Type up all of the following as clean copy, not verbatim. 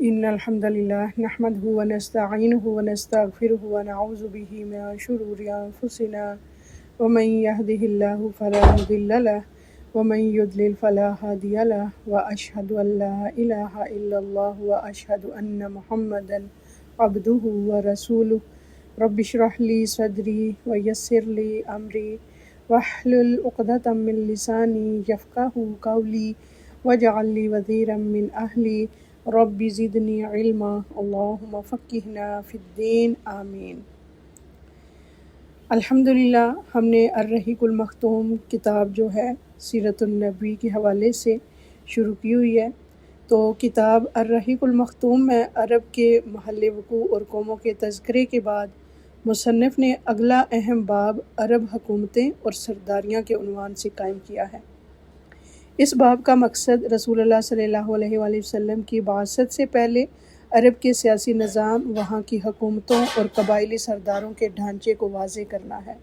إن الحمد لله نحمده ونستعينه ونستغفره ونعوذ به من شرور أنفسنا ومن يهده الله فلا مضل له ومن يضلل فلا هادي له وأشهد أن لا إله إلا الله وأشهد أن محمدا عبده ورسوله رب اشرح لي صدري ويسر لي أمري واحلل عقدة من لساني يفقهوا قولي واجعل لي وزيرا من أهلي رب زدنی علما اللہم فقہنا فی الدین آمین۔ الحمدللہ ہم نے الرحیق المختوم کتاب جو ہے سیرت النبی کے حوالے سے شروع کی ہوئی ہے۔ تو کتاب الرحیق المختوم میں عرب کے محل وقوع اور قوموں کے تذکرے کے بعد مصنف نے اگلا اہم باب عرب حکومتیں اور سرداریاں کے عنوان سے قائم کیا ہے۔ اس باب کا مقصد رسول اللہ صلی اللہ علیہ وآلہ وسلم کی بعثت سے پہلے عرب کے سیاسی نظام، وہاں کی حکومتوں اور قبائلی سرداروں کے ڈھانچے کو واضح کرنا ہے۔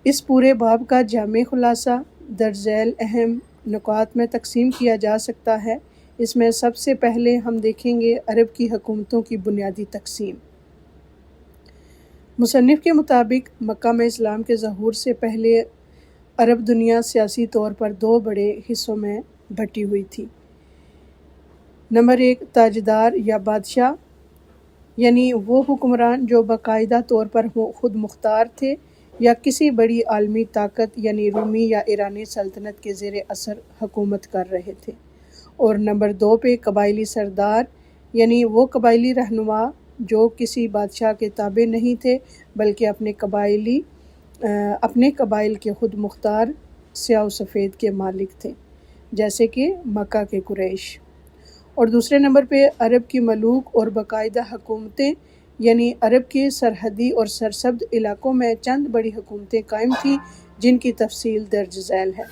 اس پورے باب کا جامع خلاصہ درج ذیل اہم نکات میں تقسیم کیا جا سکتا ہے۔ اس میں سب سے پہلے ہم دیکھیں گے عرب کی حکومتوں کی بنیادی تقسیم۔ مصنف کے مطابق مکہ میں اسلام کے ظہور سے پہلے عرب دنیا سیاسی طور پر دو بڑے حصوں میں بٹی ہوئی تھی۔ نمبر 1 تاجدار یا بادشاہ، یعنی وہ حکمران جو باقاعدہ طور پر خود مختار تھے یا کسی بڑی عالمی طاقت یعنی رومی یا ایرانی سلطنت کے زیر اثر حکومت کر رہے تھے۔ اور نمبر 2 پہ قبائلی سردار، یعنی وہ قبائلی رہنما جو کسی بادشاہ کے تابع نہیں تھے بلکہ اپنے قبائل کے خود مختار سیاہ و سفید کے مالک تھے، جیسے کہ مکہ کے قریش۔ اور دوسرے نمبر پہ عرب کی ملوک اور باقاعدہ حکومتیں، یعنی عرب کے سرحدی اور سرسبز علاقوں میں چند بڑی حکومتیں قائم تھیں جن کی تفصیل درج ذیل ہے۔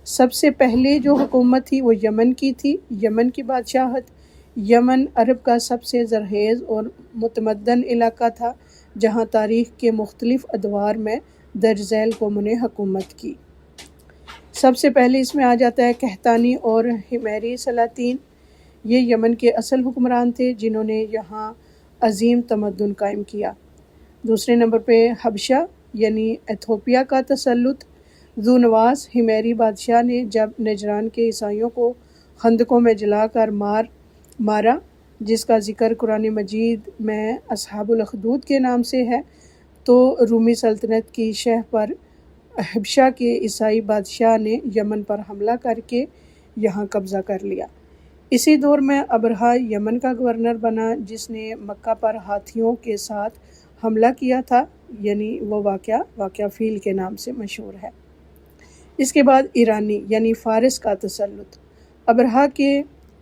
سب سے پہلے جو حکومت تھی وہ یمن کی تھی، یمن کی بادشاہت۔ یمن عرب کا سب سے زرخیز اور متمدن علاقہ تھا جہاں تاریخ کے مختلف ادوار میں درج ذیل قوموں نے حکومت کی۔ سب سے پہلے اس میں آ جاتا ہے قحطانی اور ہمیری سلاطین۔ یہ یمن کے اصل حکمران تھے جنہوں نے یہاں عظیم تمدن قائم کیا۔ دوسرے نمبر پہ حبشہ یعنی ایتھوپیا کا تسلط۔ ذو نواس ہمیری بادشاہ نے جب نجران کے عیسائیوں کو خندقوں میں جلا کر مارا، جس کا ذکر قرآن مجید میں اصحاب الاخدود کے نام سے ہے، تو رومی سلطنت کی شہ پر حبشہ کے عیسائی بادشاہ نے یمن پر حملہ کر کے یہاں قبضہ کر لیا۔ اسی دور میں ابرہہ یمن کا گورنر بنا جس نے مکہ پر ہاتھیوں کے ساتھ حملہ کیا تھا، یعنی وہ واقعہ فیل کے نام سے مشہور ہے۔ اس کے بعد ایرانی یعنی فارس کا تسلط۔ ابرہہ کے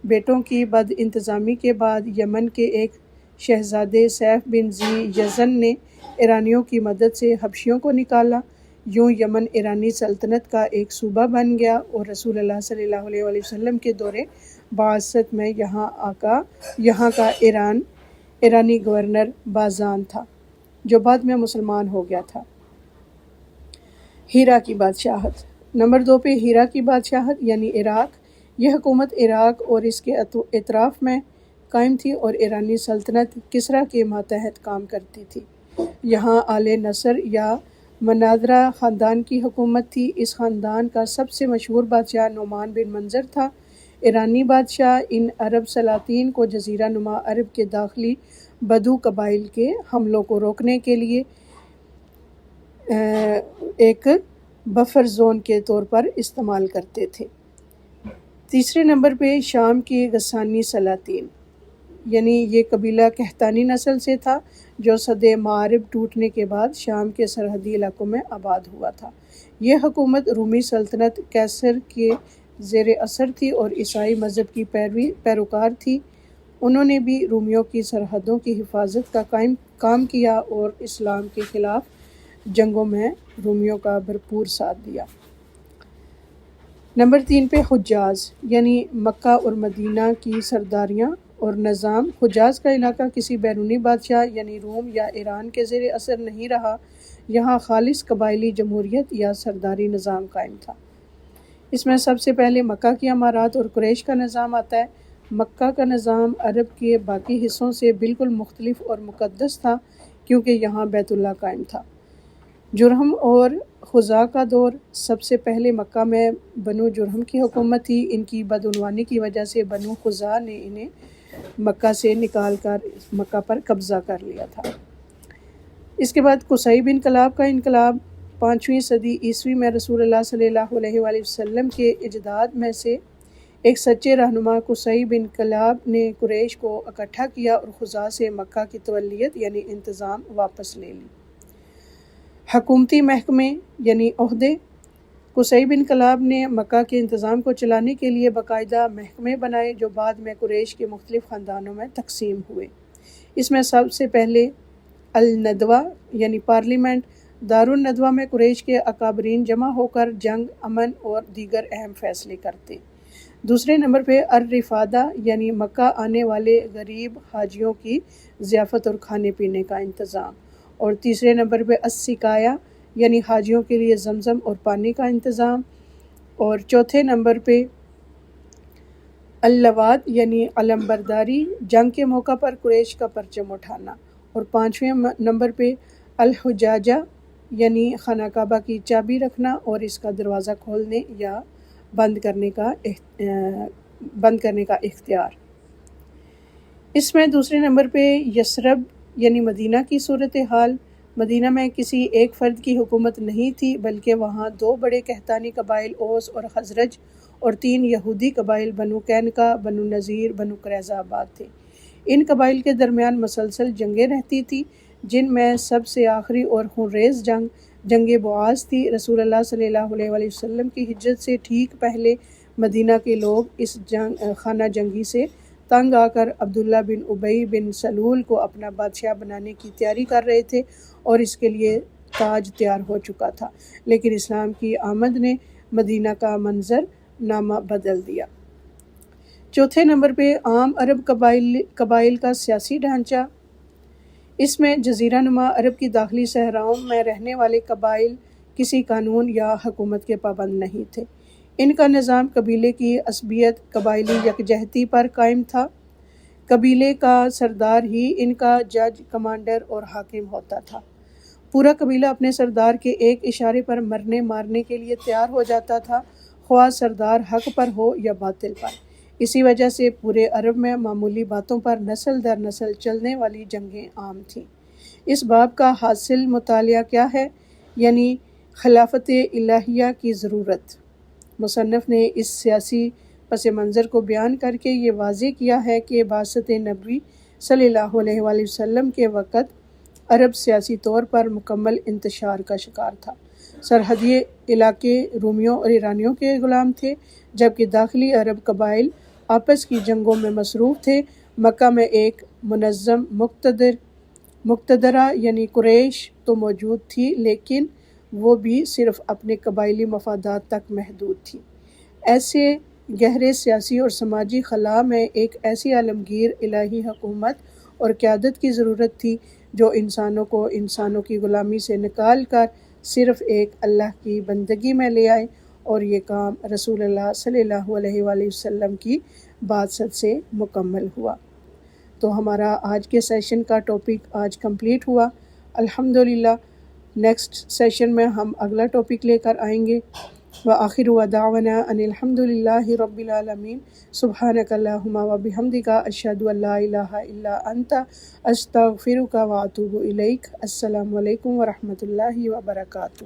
بیٹوں کی بد انتظامی کے بعد یمن کے ایک شہزادے سیف بن ذی یزن نے ایرانیوں کی مدد سے حبشیوں کو نکالا۔ یوں یمن ایرانی سلطنت کا ایک صوبہ بن گیا اور رسول اللہ صلی اللہ علیہ وآلہ وسلم کے دور بعثت میں یہاں کا ایرانی گورنر بازان تھا جو بعد میں مسلمان ہو گیا تھا۔ ہیرا کی بادشاہت۔ نمبر 2 پہ ہیرا کی بادشاہت یعنی عراق۔ یہ حکومت عراق اور اس کے اطراف میں قائم تھی اور ایرانی سلطنت کسریٰ کے ماتحت کام کرتی تھی۔ یہاں آل نصر یا مناظرہ خاندان کی حکومت تھی۔ اس خاندان کا سب سے مشہور بادشاہ نعمان بن منظر تھا۔ ایرانی بادشاہ ان عرب سلاطین کو جزیرہ نما عرب کے داخلی بدو قبائل کے حملوں کو روکنے کے لیے ایک بفر زون کے طور پر استعمال کرتے تھے۔ تیسرے نمبر پہ شام کی غسانی سلاطین، یعنی یہ قبیلہ قحطانی نسل سے تھا جو صد معارب ٹوٹنے کے بعد شام کے سرحدی علاقوں میں آباد ہوا تھا۔ یہ حکومت رومی سلطنت قیصر کے زیر اثر تھی اور عیسائی مذہب کی پیروکار تھی۔ انہوں نے بھی رومیوں کی سرحدوں کی حفاظت کا کام کیا اور اسلام کے خلاف جنگوں میں رومیوں کا بھرپور ساتھ دیا۔ نمبر 3 پہ حجاز یعنی مکہ اور مدینہ کی سرداریاں اور نظام۔ حجاز کا علاقہ کسی بیرونی بادشاہ یعنی روم یا ایران کے زیر اثر نہیں رہا، یہاں خالص قبائلی جمہوریت یا سرداری نظام قائم تھا۔ اس میں سب سے پہلے مکہ کی امارات اور قریش کا نظام آتا ہے۔ مکہ کا نظام عرب کے باقی حصوں سے بالکل مختلف اور مقدس تھا کیونکہ یہاں بیت اللہ قائم تھا۔ جرہم اور خزاع کا دور، سب سے پہلے مکہ میں بنو جرہم کی حکومت تھی۔ ان کی بدعنوانی کی وجہ سے بنو خزاع نے انہیں مکہ سے نکال کر مکہ پر قبضہ کر لیا تھا۔ اس کے بعد قصیب انقلاب کا انقلاب 5ویں صدی عیسوی میں رسول اللہ صلی اللہ علیہ وآلہ وسلم کے اجداد میں سے ایک سچے رہنما قصیب انقلاب نے قریش کو اکٹھا کیا اور خزاع سے مکہ کی تولیت یعنی انتظام واپس لے لی۔ حکومتی محکمے یعنی عہدے، قصیب انقلاب نے مکہ کے انتظام کو چلانے کے لیے باقاعدہ محکمے بنائے جو بعد میں قریش کے مختلف خاندانوں میں تقسیم ہوئے۔ اس میں سب سے پہلے الندوہ یعنی پارلیمنٹ، دارالندوہ میں قریش کے اکابرین جمع ہو کر جنگ، امن اور دیگر اہم فیصلے کرتے۔ دوسرے نمبر پہ الرفادہ یعنی مکہ آنے والے غریب حاجیوں کی ضیافت اور کھانے پینے کا انتظام، اور تیسرے نمبر پہ السقایہ یعنی حاجیوں کے لیے زمزم اور پانی کا انتظام، اور چوتھے نمبر پہ اللواط یعنی علمبرداری، جنگ کے موقع پر قریش کا پرچم اٹھانا، اور پانچویں نمبر پہ الحجاجہ یعنی خانہ کعبہ کی چابی رکھنا اور اس کا دروازہ کھولنے یا بند کرنے کا اختیار۔ اس میں دوسرے نمبر پہ یثرب یعنی مدینہ کی صورتحال۔ مدینہ میں کسی ایک فرد کی حکومت نہیں تھی بلکہ وہاں 2 بڑے قحطانی قبائل اوس اور خزرج اور 3 یہودی قبائل بنو قینقاع، بنو نذیر، بنو قریظہ آباد تھے۔ ان قبائل کے درمیان مسلسل جنگیں رہتی تھی جن میں سب سے آخری اور خونریز جنگ بعاث تھی۔ رسول اللہ صلی اللہ علیہ وآلہ وسلم کی ہجرت سے ٹھیک پہلے مدینہ کے لوگ اس خانہ جنگی سے تنگ آ کر عبداللہ بن ابی بن سلول کو اپنا بادشاہ بنانے کی تیاری کر رہے تھے اور اس کے لیے تاج تیار ہو چکا تھا، لیکن اسلام کی آمد نے مدینہ کا منظر نامہ بدل دیا۔ چوتھے نمبر پہ عام عرب قبائل کا سیاسی ڈھانچہ۔ اس میں جزیرہ نما عرب کی داخلی صحراؤں میں رہنے والے قبائل کسی قانون یا حکومت کے پابند نہیں تھے۔ ان کا نظام قبیلے کی عصبیت، قبائلی یکجہتی پر قائم تھا۔ قبیلے کا سردار ہی ان کا جج، کمانڈر اور حاکم ہوتا تھا۔ پورا قبیلہ اپنے سردار کے ایک اشارے پر مرنے مارنے کے لیے تیار ہو جاتا تھا، خواہ سردار حق پر ہو یا باطل پر۔ اسی وجہ سے پورے عرب میں معمولی باتوں پر نسل در نسل چلنے والی جنگیں عام تھیں۔ اس باب کا حاصل مطالعہ کیا ہے؟ یعنی خلافت الہیہ کی ضرورت۔ مصنف نے اس سیاسی پس منظر کو بیان کر کے یہ واضح کیا ہے کہ بعثت نبوی صلی اللہ علیہ وآلہ وسلم کے وقت عرب سیاسی طور پر مکمل انتشار کا شکار تھا۔ سرحدی علاقے رومیوں اور ایرانیوں کے غلام تھے، جبکہ داخلی عرب قبائل آپس کی جنگوں میں مصروف تھے۔ مکہ میں ایک منظم مقتدرہ یعنی قریش تو موجود تھی، لیکن وہ بھی صرف اپنے قبائلی مفادات تک محدود تھی۔ ایسے گہرے سیاسی اور سماجی خلا میں ایک ایسی عالمگیر الہی حکومت اور قیادت کی ضرورت تھی جو انسانوں کو انسانوں کی غلامی سے نکال کر صرف ایک اللہ کی بندگی میں لے آئے، اور یہ کام رسول اللہ صلی اللہ علیہ وآلہ وسلم کی بعثت سے مکمل ہوا۔ تو ہمارا آج کے سیشن کا ٹاپک آج کمپلیٹ ہوا الحمدللہ۔ نیکسٹ سیشن میں ہم اگلا ٹاپک لے کر آئیں گے۔ وآخر دعوانا ان الحمدللہ رب العالمین۔ سبحانک اللہم وبحمدک، اشہد ان لا الہ الا انت، استغفرک واتوب الیک۔ السلام علیکم ورحمۃ اللہ وبرکاتہ۔